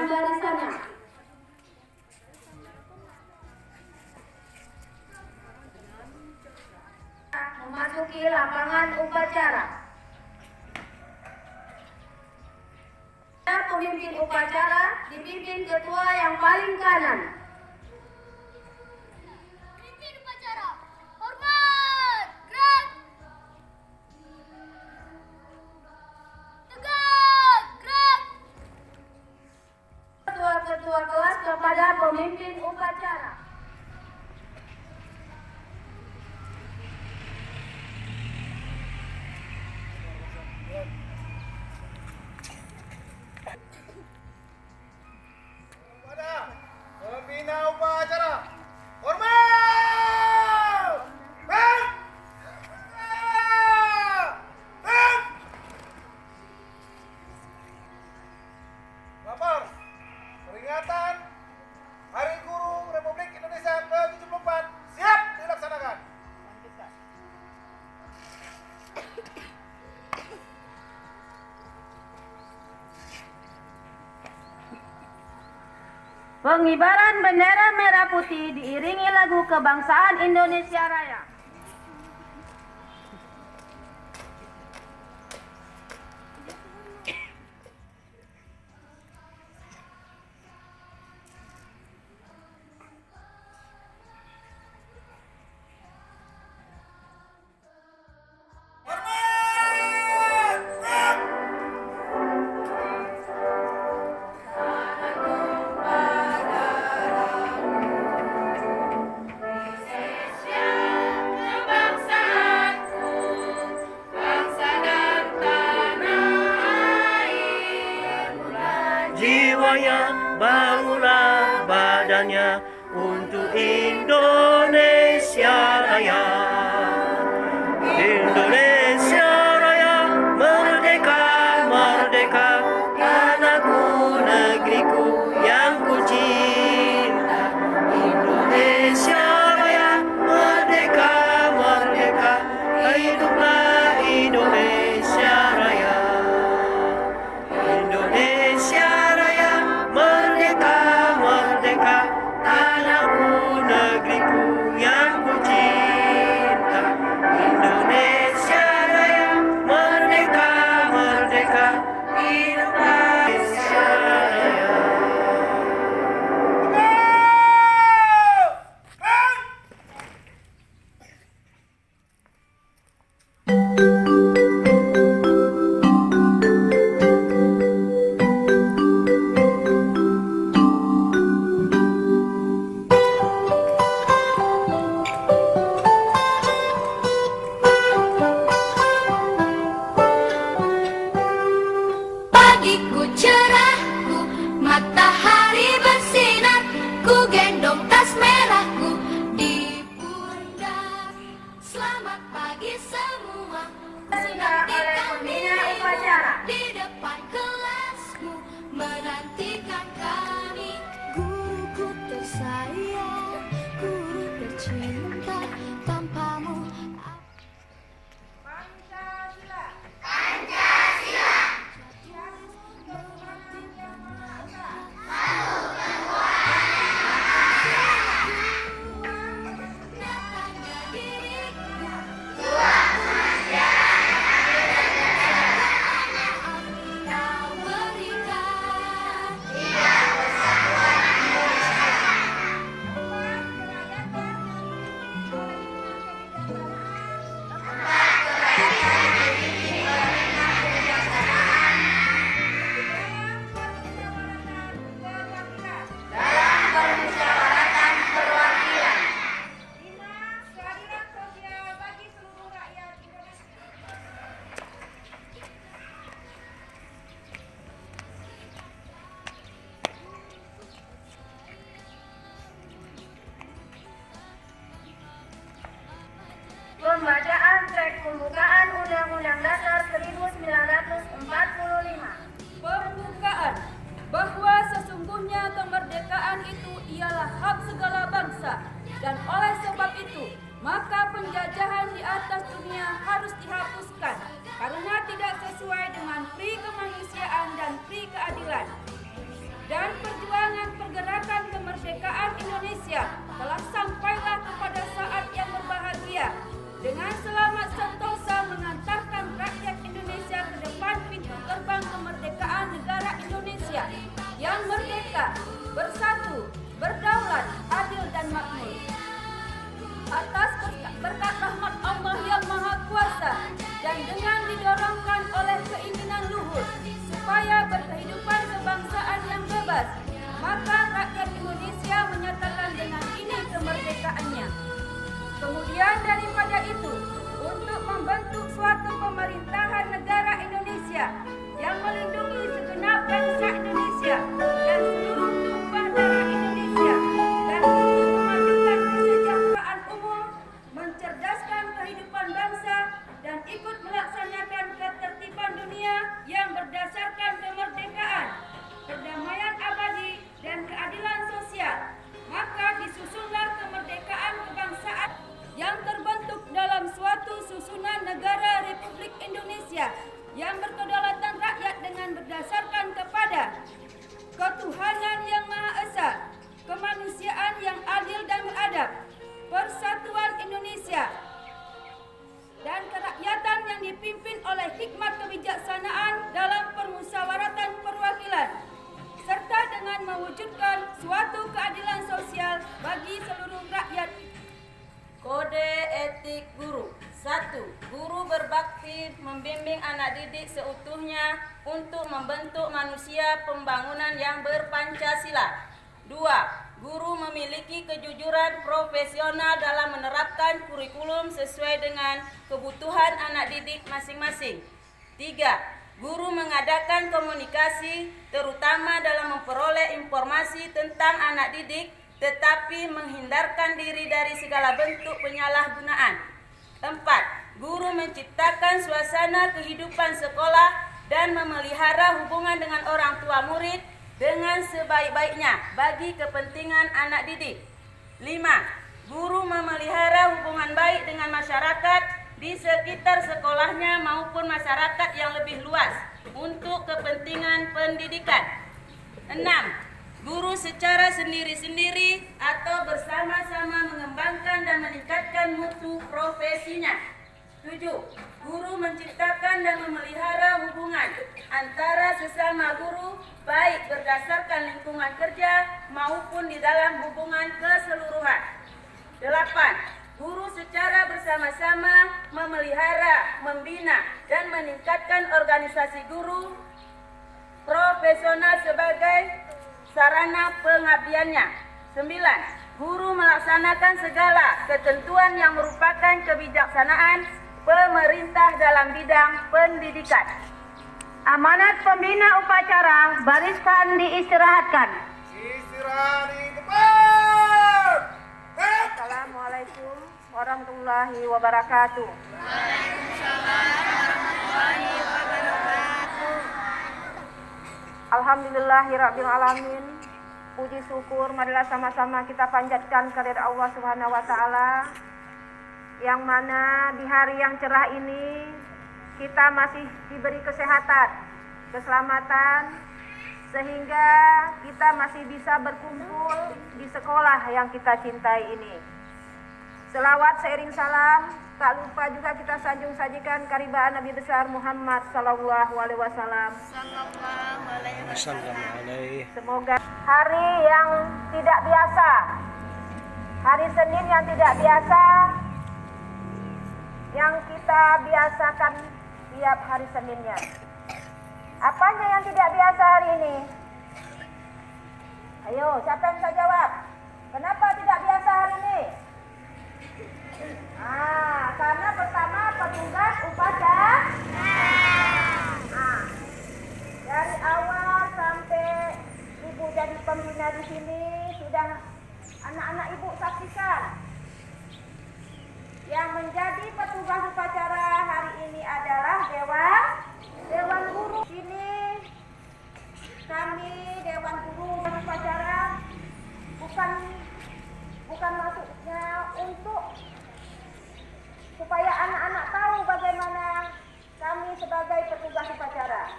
barisannya. Memasuki lapangan upacara. Pemimpin upacara dipimpin ketua yang paling kanan. Pemimpin upacara, hormat, gerak. Tegak, gerak. Ketua-ketua kelas kepada pemimpin upacara. Pembina upacara, hormat! Lapor, peringatan Hari Guru Republik Indonesia ke-74 siap dilaksanakan. Pengibaran bendera merah putih diiringi lagu kebangsaan Indonesia Raya. Jiwanya, bangunlah badannya untuk Indonesia Raya. Indonesia Raya, merdeka, merdeka, tanahku, negeriku yang ku cinta. Indonesia Raya, merdeka, merdeka, hiduplah Indonesia Raya. Indonesia Raya, merdeka, merdeka, tanahku, negeriku yang ku cinta. Indonesia Raya, merdeka, merdeka, hiduplah Indonesia Raya. Pagiku cerahku, matahari bersinar, ku gendong tas merahku di pundak. Selamat pagi semua, Oleh pembina upacara. di depan kelasmu menantikan kami. Guruku tersayang, guru tercinta, tanpamu Pancasila. nyatanya diriku kau berikan. Dalam permusyawaratan perwakilan. 5. Keadilan sosial bagi seluruh rakyat Indonesia. Pembacaan teks pembukaan Undang-Undang Dasar 1945. Pembukaan bahwa sesungguhnya kemerdekaan itu ialah hak segala bangsa, dan oleh sebab itu maka penjajahan di atas dunia harus dihapuskan karena tidak sesuai dengan pri kemanusiaan dan pri keadilan. Dan Indonesia telah sampailah kepada saat yang berbahagia dengan selamat sentosa mengantarkan rakyat Indonesia ke depan pintu gerbang kemerdekaan negara Indonesia yang merdeka, bersatu, berdaulat, adil dan makmur. Atas berkat rahmat Allah yang Maha Kuasa dan dengan didorongkan oleh keinginan luhur supaya berkehidupan kebangsaan yang bebas, maka rakyat Indonesia menyatakan dengan ini kemerdekaannya. Kemudian daripada itu, untuk membentuk suatu pemerintahan negara Indonesia yang melindungi segenap bangsa Indonesia dan seluruh tumpah darah Indonesia, dan untuk memajukan kesejahteraan umum, mencerdaskan kehidupan bangsa, dan ikut melaksanakan ketertiban dunia yang berdasarkan kemerdekaan, perdamaian abadi, dan keadilan sosial, maka disusunlah kemerdekaan kebangsaan yang terbentuk dalam suatu susunan negara Republik Indonesia yang berkedaulatan rakyat dengan berdasarkan kepada ketuhanan yang Maha Esa, kemanusiaan yang adil dan beradab, persatuan Indonesia, dan kerakyatan yang dipimpin oleh hikmat kebijaksanaan dalam permusyawaratan perwakilan, serta dengan mewujudkan suatu keadilan sosial bagi seluruh rakyat. Kode etik guru. 1. Guru berbakti membimbing anak didik seutuhnya untuk membentuk manusia pembangunan yang berpancasila. 2. Guru memiliki kejujuran profesional dalam menerapkan kurikulum sesuai dengan kebutuhan anak didik masing-masing. 3. Guru mengadakan komunikasi terutama dalam memperoleh informasi tentang anak didik tetapi menghindarkan diri dari segala bentuk penyalahgunaan. 4. Guru menciptakan suasana kehidupan sekolah dan memelihara hubungan dengan orang tua murid dengan sebaik-baiknya bagi kepentingan anak didik. 5. Guru memelihara hubungan baik dengan masyarakat di sekitar sekolahnya maupun masyarakat yang lebih luas untuk kepentingan pendidikan. 6. Guru secara sendiri-sendiri atau bersama-sama mengembangkan dan meningkatkan mutu profesinya. 7. Guru menciptakan dan memelihara hubungan antara sesama guru baik berdasarkan lingkungan kerja maupun di dalam hubungan keseluruhan. 8. Guru secara bersama-sama memelihara, membina, dan meningkatkan organisasi guru profesional sebagai sarana pengabdiannya. 9. Guru melaksanakan segala ketentuan yang merupakan kebijaksanaan pemerintah dalam bidang pendidikan. Amanat pembina upacara, bariskan diistirahatkan. Istirahat di tempat. Assalamualaikum warahmatullahi wabarakatuh. Alhamdulillahirabbil alamin. Puji syukur marilah sama-sama kita panjatkan kehadirat Allah Subhanahu wa taala, yang mana di hari yang cerah ini kita masih diberi kesehatan, keselamatan, sehingga kita masih bisa berkumpul di sekolah yang kita cintai ini. Selawat seiring salam, tak lupa juga kita sajikan karibaan Nabi besar Muhammad sallallahu alaihi wasallam. Semoga hari yang tidak biasa, hari Senin yang tidak biasa, yang kita biasakan tiap hari Seninnya. Apanya yang tidak biasa hari ini? Ayo, siapa yang bisa jawab? Kenapa tidak biasa hari ini? Karena pertama petugas upacara. Dari awal sampai ibu jadi pembina di sini sudah anak-anak ibu saksikan. Yang menjadi petugas upacara hari ini adalah Dewan Guru. Ini kami Dewan Guru upacara bukan maksudnya untuk supaya anak-anak tahu bagaimana kami sebagai petugas upacara.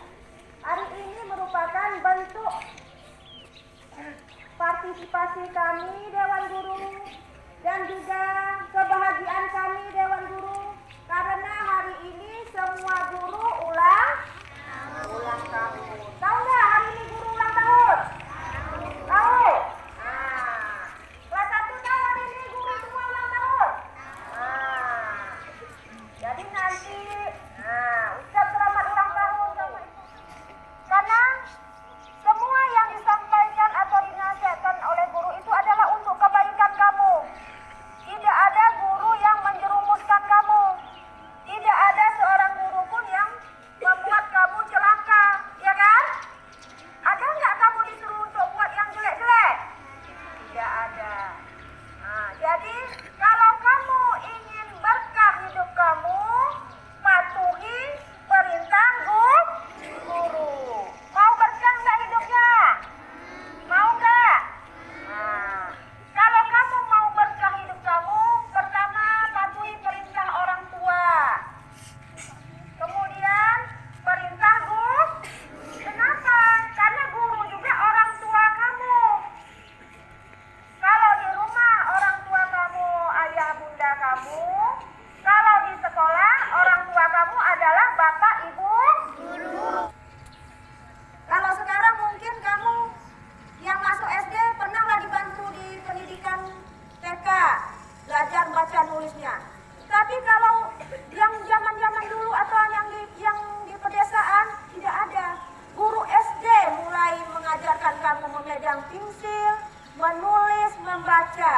Hari ini merupakan bentuk partisipasi kami Dewan Guru dan juga kebahagiaan kami Dewan Guru karena hari ini semua guru ulang tahun. Tahu nggak hari ini guru ulang tahun? Tahu? Nah, kelas 1 tahu hari ini guru semua ulang tahun? Nah, jadi nanti ucap selamat ulang tahun sama Ibu. Karena semua yang disampaikan atau dinasihatkan oleh guru itu adalah untuk kebaikan kamu. Tidak ada guru yang menjerumuskan kamu. Tidak ada seorang guru pun yang membuat kamu celaka, ya kan? Ada nggak kamu disuruh untuk buat yang jelek-jelek? Tidak ada. Nah, jadi kalau kamu ingin berkah hidup kamu, patuhi perintah guru. Mau berkah nggak hidupnya? Mau nggak? Nah, kalau kamu mau berkah hidup kamu, pertama patuhi perintah orang tua. Kemudian perintah guru. Kenapa? Karena guru juga orang tua kamu. Kalau di rumah orang tua kamu ayah bunda kamu, kalau di sekolah orang tua kamu adalah bapak ibu guru. Kalau sekarang mungkin kamu yang masuk SD pernahlah dibantu di pendidikan TK, belajar baca nulisnya. Tapi kalau yang zaman-zaman dulu atau yang di pedesaan tidak ada. Guru SD mulai mengajarkan kamu memegang pensil, menulis, membaca.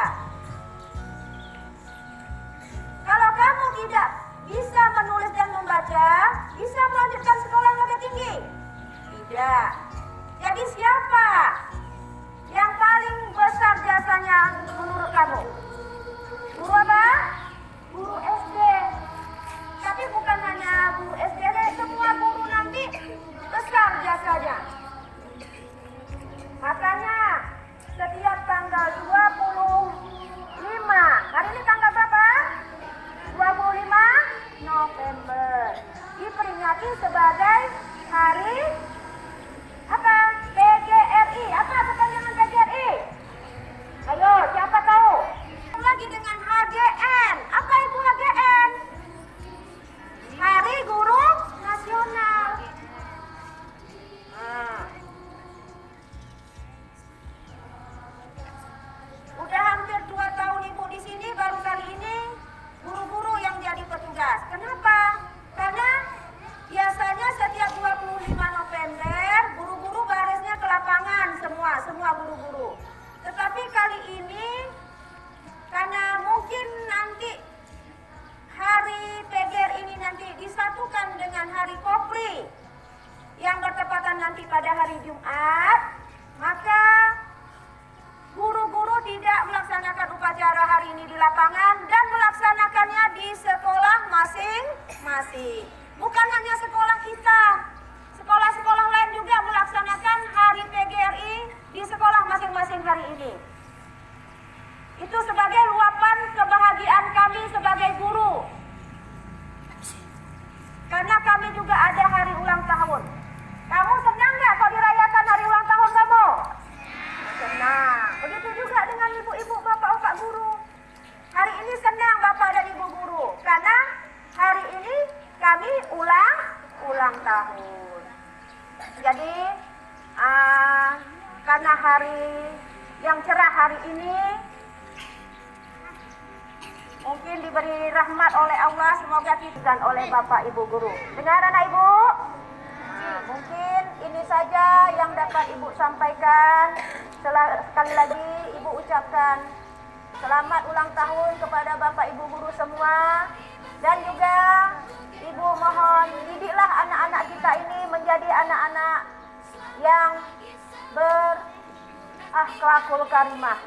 Kalau kamu tidak bisa menulis dan membaca, bisa melanjutkan sekolah yang lebih tinggi? Tidak. Jadi siapa yang paling besar jasanya menurut kamu? Guru apa? Guru SD. Tapi bukan hanya guru SD, semua guru nanti besar jasanya. Makanya setiap tanggal 25, hari ini tanggal berapa? 25 November diperingati sebagai hari apa? PGRI. Apa kepanjangan PGRI? Ayo, siapa tahu? Lagi dengan HGN. Apa itu HGN? Hari Guru Nasional. Udah hampir 2 tahun Ibu di sini, baru kali ini guru-guru yang jadi petugas. Kenapa? Karena biasanya setiap 25 November guru-guru barisnya ke lapangan semua guru-guru. Tetapi kali ini karena mungkin nanti hari PGR ini nanti disatukan dengan hari Kopri yang bertepatan nanti pada hari Jumat, maka guru-guru tidak melaksanakan upacara hari ini di lapangan dan melaksanakannya di sekolah masing-masing. Bukan hanya sekolah kita, sekolah-sekolah lain juga melaksanakan hari PGRI di sekolah masing-masing hari ini. Itu sebagai luapan kebahagiaan kami sebagai guru. Karena kami juga ada hari ulang tahun. Kamu senang nggak kalau dirayakan hari ulang tahun kamu? Senang. Begitu juga dengan ibu-ibu, bapak-bapak guru. Hari ini senang bapak dan ibu guru. Karena hari ini kami ulang tahun. Jadi karena hari yang cerah hari ini mungkin diberi rahmat oleh Allah, semoga kita dan oleh bapak ibu guru. Dengar anak ibu? Mungkin ini saja yang dapat ibu sampaikan. Sekali lagi ibu ucapkan selamat ulang tahun kepada bapak ibu guru semua. Dan juga ibu mohon didiklah anak-anak kita ini menjadi anak-anak yang berakhlakul karimah.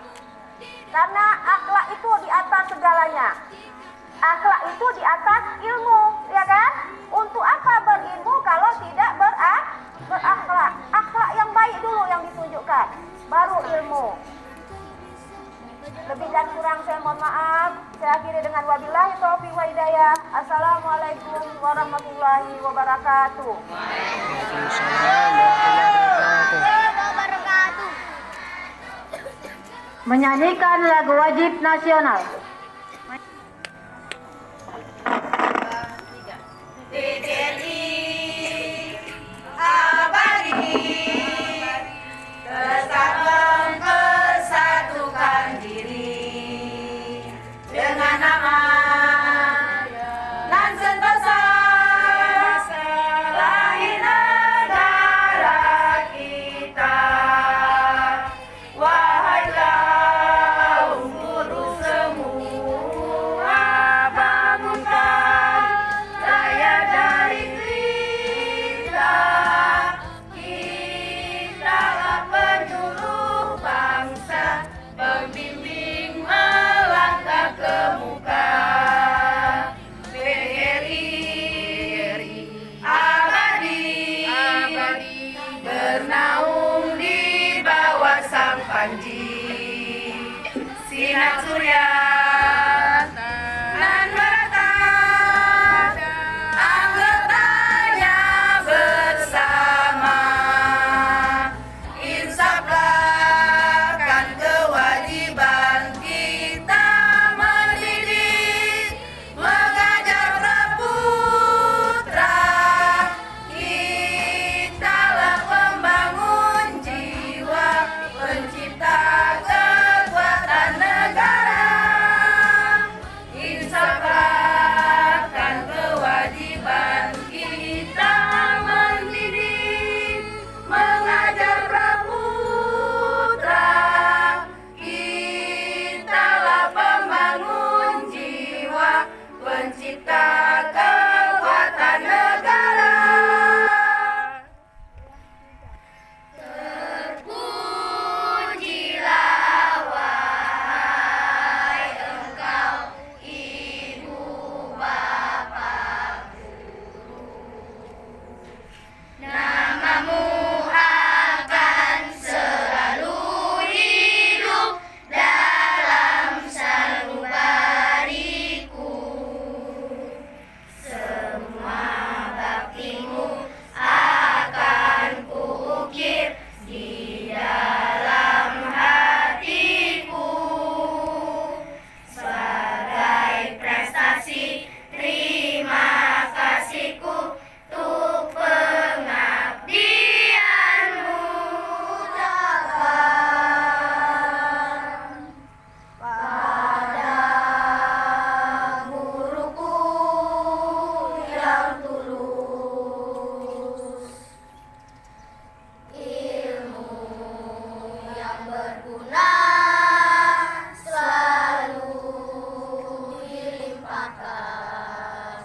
Karena akhlak itu di atas segalanya. Akhlak itu di atas ilmu, ya kan? Untuk apa berilmu kalau tidak berakhlak? Akhlak yang baik dulu yang ditunjukkan, baru ilmu. Lebih dan kurang saya mohon maaf. Saya akhiri dengan wabillahi taufiq wa hidayah. Assalamualaikum warahmatullahi wabarakatuh. Waalaikumsalam warahmatullahi wabarakatuh. menyanyikan lagu wajib nasional. TNI abadi tetap mempersatukan diri dengan nama dan sentosa lahir negara kita. Wahai kaum buruh semua, bangunkan daya dari kita. Kitalah penyuluh bangsa, pembimbing melangkah ke muka. PGRI abadi bernaung di bawah sang panji sinar surya nan merata, anggotanya bersama. Insafkan kewajiban kita mendidik, mengajar praputra. Kitalah pembangun jiwa, pencipta kekuatan negara. Insafkan kewajiban kita mendidik, mengajar praputra. Kitalah pembangun jiwa, pencipta kekuatan negara. Terpujilah wahai engkau ibu bapak guru, namamu akan selalu hidup dalam sanubariku. Semua baktimu akan kuukir di dalam hatiku sebagai prestasi terima kasihku untuk pengabdianmu. Ucapan pada guruku yang tulus, ilmu yang berguna selalu dilimpahkan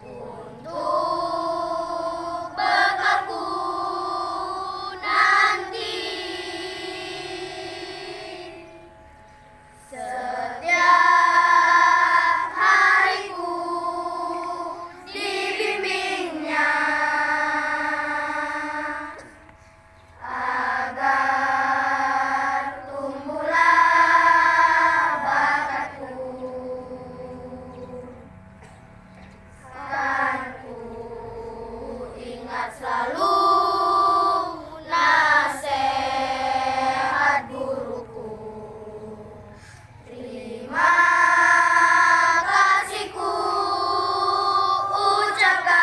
untuk bekalku nanti. Setiap hariku dibimbingnya agar tumbuhlah bakatku. Kan ku ingat selalu nasihat guruku. Terima kasihku ucapkan.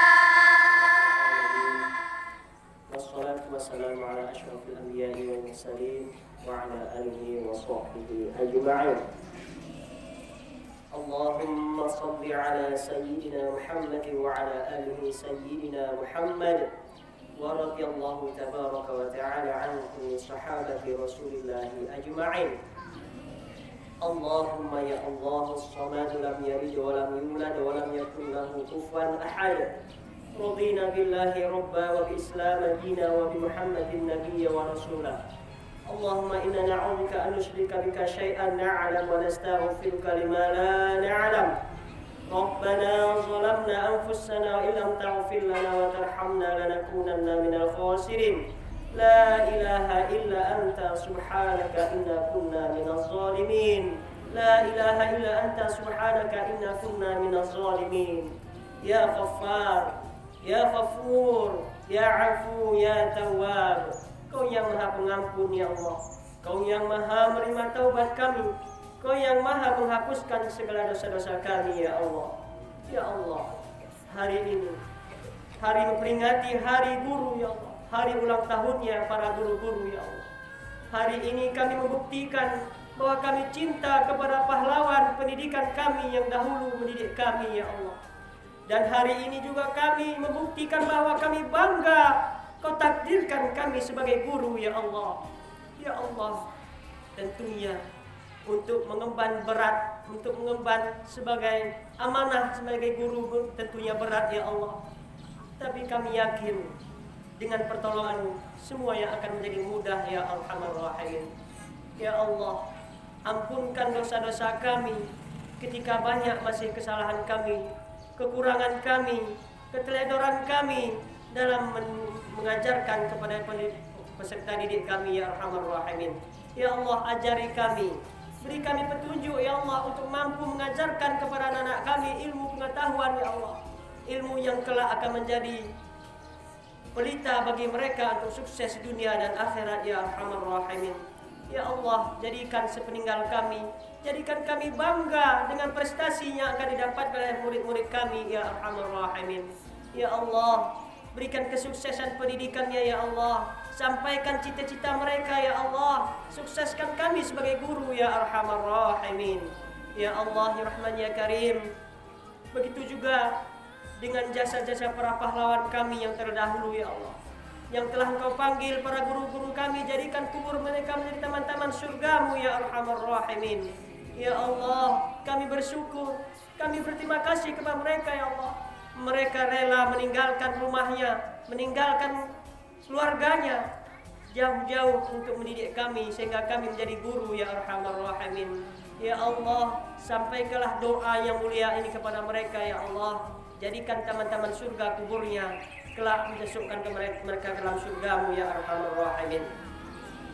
Wassalatu wassalamu ala asyrafil anbiya'i wal mursalin wa ala alihi wa sahbihi ajma'in. Allahumma salli ala sayyidina Muhammad wa ala alihi sayyidina Muhammad wa radiyallahu tabaraka wa ta'ala an kulli sahabati Rasulillahi ajma'in. Allahumma ya Allah, as-samad lam yalid wa lam yulad wa lam yakun lahu kufuwan ahad. رضينا بالله ربا وبإسلام دينا وبمحمد النبي ورسولا. اللهم إنا نعوذ بك أن نشرك بك شيئا نعلم ونستغفرك لما لا نعلم. ربنا ظلمنا أنفسنا وإن لم تغفر لنا وترحمنا لنكونن من الخاسرين. لا إله إلا أنت سبحانك إنا كنا من الظالمين. لا إله إلا أنت سبحانك إنا كنا من الظالمين. يا غفار Ya Ghafur, Ya Afu, Ya Tawwab. Kau yang maha pengampun ya Allah, Kau yang maha menerima taubat kami, Kau yang maha menghapuskan segala dosa-dosa kami ya Allah. Ya Allah, hari ini hari memperingati hari guru ya Allah, hari ulang tahunnya para guru-guru ya Allah. Hari ini kami membuktikan bahwa kami cinta kepada pahlawan pendidikan kami yang dahulu mendidik kami ya Allah. Dan hari ini juga kami membuktikan bahwa kami bangga Kau takdirkan kami sebagai guru ya Allah. Ya Allah, tentunya untuk mengemban berat, untuk mengemban sebagai amanah sebagai guru tentunya berat ya Allah. Tapi kami yakin dengan pertolongan semua yang akan menjadi mudah ya Arhamar Rahimin. Ya Allah, ampunkan dosa-dosa kami ketika banyak masih kesalahan kami, kekurangan kami, keteledoran kami dalam mengajarkan kepada peserta didik kami ya Arhamar Rahimin. Ya Allah, ajari kami, beri kami petunjuk ya Allah untuk mampu mengajarkan kepada anak-anak kami ilmu pengetahuan ya Allah, ilmu yang kelak akan menjadi pelita bagi mereka untuk sukses dunia dan akhirat ya Arhamar Rahimin. Ya Allah, jadikan sepeninggal kami, jadikan kami bangga dengan prestasi yang akan didapat oleh murid-murid kami ya Arhamar Rahimin. Ya Allah, berikan kesuksesan pendidikannya ya Allah, sampaikan cita-cita mereka ya Allah, sukseskan kami sebagai guru ya Arhamar Rahimin. Ya Allah, ya Rahman ya Karim, begitu juga dengan jasa-jasa para pahlawan kami yang terdahulu ya Allah, yang telah Engkau panggil para guru-guru kami, jadikan kubur mereka menjadi taman-taman surgamu ya Arhamar Rahimin. Ya Allah, kami bersyukur, kami berterima kasih kepada mereka ya Allah. Mereka rela meninggalkan rumahnya, meninggalkan keluarganya jauh-jauh untuk mendidik kami sehingga kami menjadi guru ya Arhamar Rahimin. Ya Allah, sampaikanlah doa yang mulia ini kepada mereka ya Allah. Jadikan taman-taman surga kuburnya, kelak memasukkan mereka ke dalam surgamu ya Arhamar Rahimin.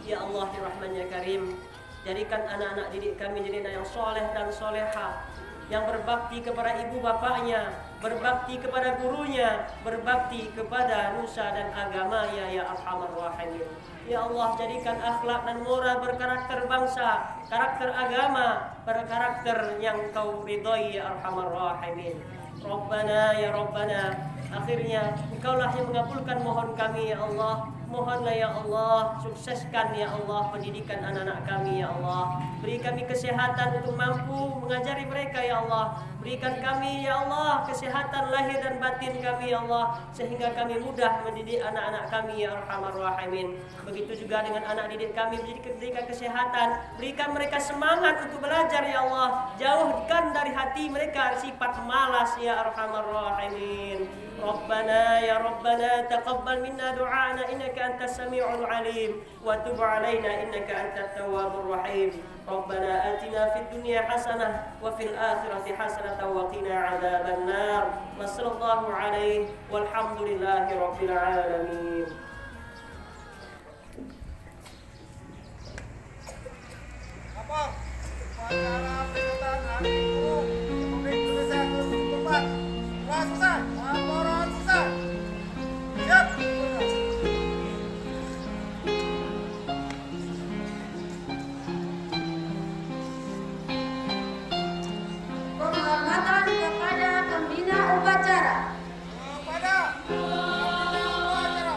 Ya Allah, ya Rahman ya Karim, jadikan anak-anak didik kami jadi anak yang soleh dan soleha, yang berbakti kepada ibu bapaknya, berbakti kepada gurunya, berbakti kepada nusa dan agamanya ya Arhamar Rahimin. Ya Allah, jadikan akhlak dan moral berkarakter bangsa, karakter agama, berkarakter yang Kau ridhai ya Arhamar Rahimin. Rabbana ya Rabbana, akhirnya Engkaulah yang mengabulkan mohon kami ya Allah. Mohonlah ya Allah, sukseskan ya Allah pendidikan anak-anak kami ya Allah. Beri kami kesehatan untuk mampu mengajari mereka ya Allah. Berikan kami ya Allah kesehatan lahir dan batin kami ya Allah, sehingga kami mudah mendidik anak-anak kami ya Arhamar Rahimin. Begitu juga dengan anak didik kami, berikan kesehatan, berikan mereka semangat untuk belajar ya Allah. Jauhkan dari hati mereka sifat malas ya Arhamar Rahimin. Rabbana ya Rabbana taqabbal minna du'ana innaka antas sami'ul alim wa tub 'alaina innaka antat tawwabur rahim. Rabbana atina fid dunya hasanah wa fil akhirati hasanah wa qina 'adzaban nar. Wa sallallahu alaihi walhamdulillahi rabbil alamin. Apa? Upacara peringatan Hari Guru Republik Indonesia ke-74 telah selesai. Laporan selesai. Siap. Penghormatan kepada pembina upacara. Kepada pembina upacara.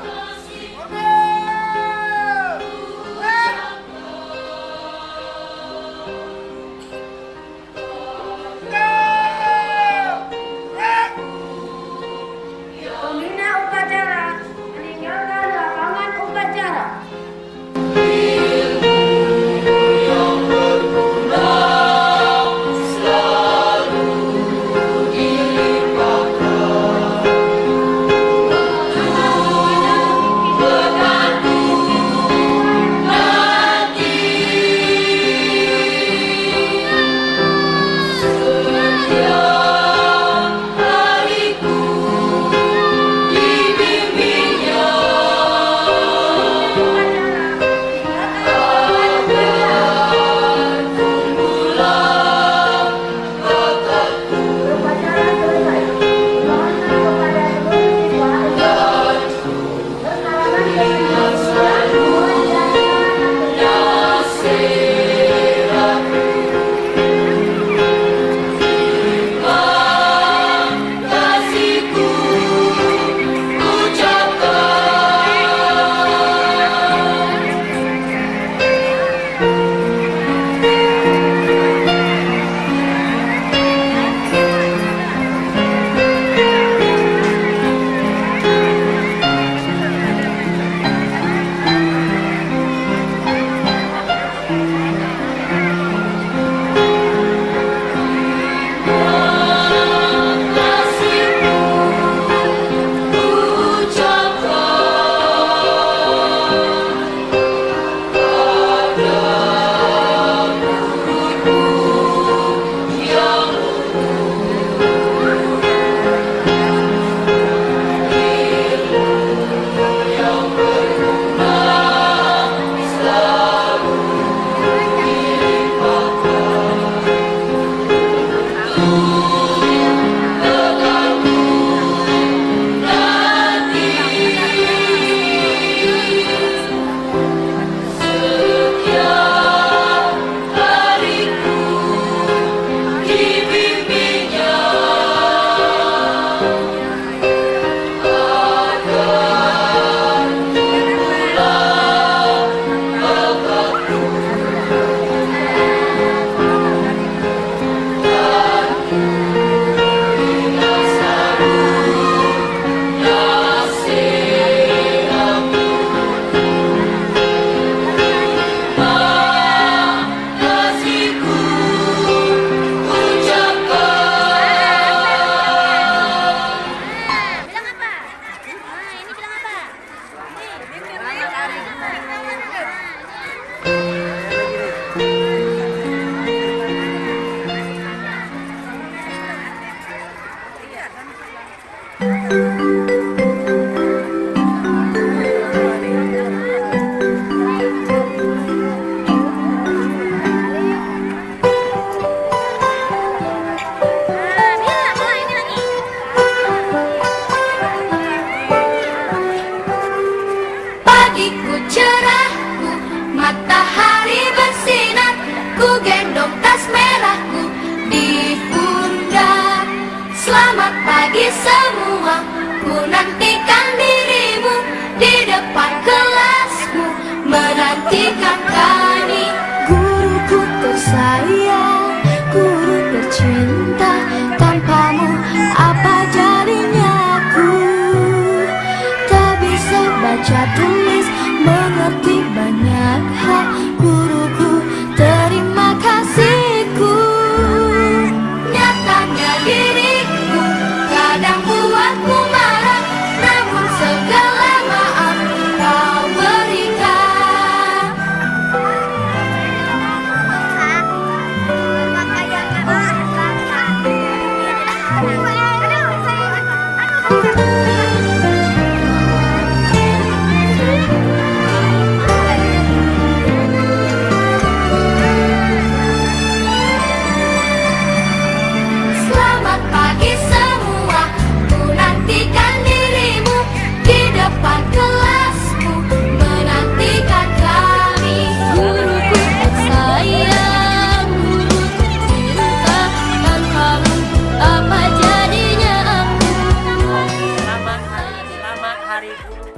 Pagiku cerahku, matahari bersinar, ku gendong tas merahku di pundak. Selamat pagi semua, ku nantikan dirimu di depan kelasmu, menantikan kami. Guruku tersayang, guru tercinta, tanpamu apa jadinya aku? Tak bisa baca tulis, mengerti banyak hal. Guruku, terima kasihku. Nyatanya diriku kadang buatmu marah, namun segala maaf kau berikan. Selamat pagi semua, ku nantikan dirimu di depan kelasmu, menantikan kami. Guruku tersayang, guru tercinta, tanpamu apa jadinya aku? Selamat hari guru.